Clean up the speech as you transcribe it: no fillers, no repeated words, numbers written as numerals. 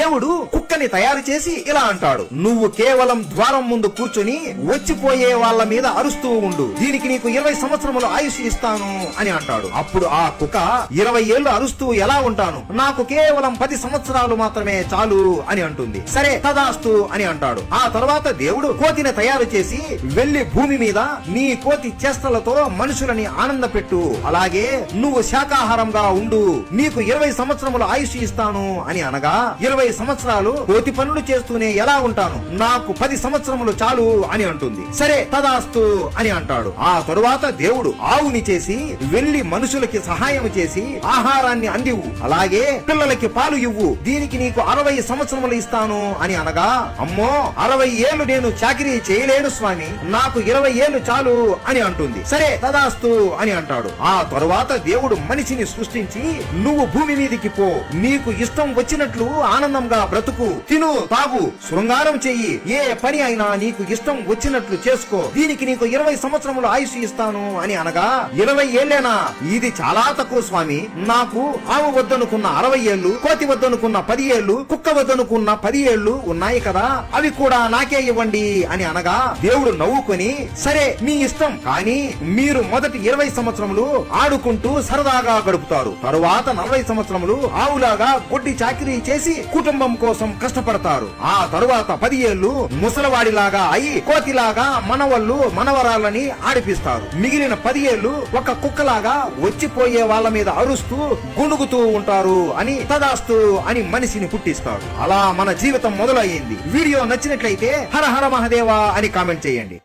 దేవుడు కుక్కని తయారు చేసి ఇలా అంటాడు, నువ్వు కేవలం ద్వారం ముందు కూర్చొని వచ్చిపోయే వాళ్ళ మీద అరుస్తూ ఉండు, దీనికి నీకు 20 సంవత్సరములు ఆయుష్ ఇస్తాను అని అంటాడు. అప్పుడు ఆ కుక్క 20 ఏళ్లు అరుస్తూ ఎలా ఉంటాను, నాకు కేవలం 10 సంవత్సరాలు మాత్రమే చాలు అని అంటుంది. సరే తదాస్తు అని అంటాడు. ఆ తర్వాత దేవుడు కోతిని తయారు చేసి వెళ్లి భూమి మీద నీ కోతి చేష్టలతో మనుషులని ఆనంద పెట్టు, అలాగే నువ్వు శాకాహారంగా ఉండు, నీకు 20 సంవత్సరములు ఆయుష్ ఇస్తాను అని అనగా 20 సంవత్సరాలు కోతి పనులు చేస్తూనే ఎలా ఉంటాను, నాకు 10 సంవత్సరములు చాలు అని అంటుంది. సరే తదాస్తు అని అంటాడు. ఆ తరువాత దేవుడు ఆవుని చేసి వెళ్లి మనుషులకి సహాయం చేసి ఆహారాన్ని అందివు, అలాగే పిల్లలకి పాలు ఇవ్వు, దీనికి నీకు 60 సంవత్సరములు ఇస్తాను అని అనగా, అమ్మో 60 ఏళ్లు నేను చాకిరీ చేయలేను స్వామి, నాకు 20 ఏళ్లు చాలు అని అంటుంది. సరే తదాస్తు అని అంటాడు. ఆ తరువాత దేవుడు మనిషిని సృష్టించి, నువ్వు భూమి మీదికి పో, నీకు ఇష్టం వచ్చినట్లు ఆనందంగా బ్రతుకు, తిను తాగు, శృంగారం చెయ్యి, ఏ పని అయినా నీకు ఇష్టం వచ్చినట్లు చేసుకో, దీనికి నీకు 20 సంవత్సరములు ఆయుష్ ఇస్తాను అని అనగా, 20 ఏళ్లేనా, ఇది చాలా తక్కువ స్వామి, నాకు ఆవు వద్దనుకున్న 60 ఏళ్లు, కోతి వద్దనుకున్న 10 ఏళ్లు, కుక్క వద్దనుకున్న 10 ఏళ్లు ఉన్నాయి కదా, అవి కూడా నాకే ఇవ్వండి అని అనగా, దేవుడు నవ్వుకొని, సరే మీ ఇష్టం, కానీ మీరు మొదటి 20 సంవత్సరములు ఆడుకుంటూ సరదాగా గడుపుతారు, తరువాత 40 సంవత్సరములు ఆవులాగా గొడ్డి చాకిరీ చేసి కుటుంబం కోసం కష్టపడతారు, ఆ తరువాత 10 ఏళ్లు ముసలవాడిలాగా అయి కోతిలాగా మనవళ్ళు మనవరాలని ఆడిపిస్తారు, మిగిలిన 10 ఏళ్లు ఒక కుక్కలాగా వచ్చిపోయే వాళ్ళ మీద అరుస్తూ గుణుగుతూ ఉంటారు అని తదాస్తు అని మనిషిని పుట్టిస్తారు. అలా మన జీవితం మొదలయ్యింది. వీడియో నచ్చినట్లయితే హర హర మహదేవా అని కామెంట్ చేయండి.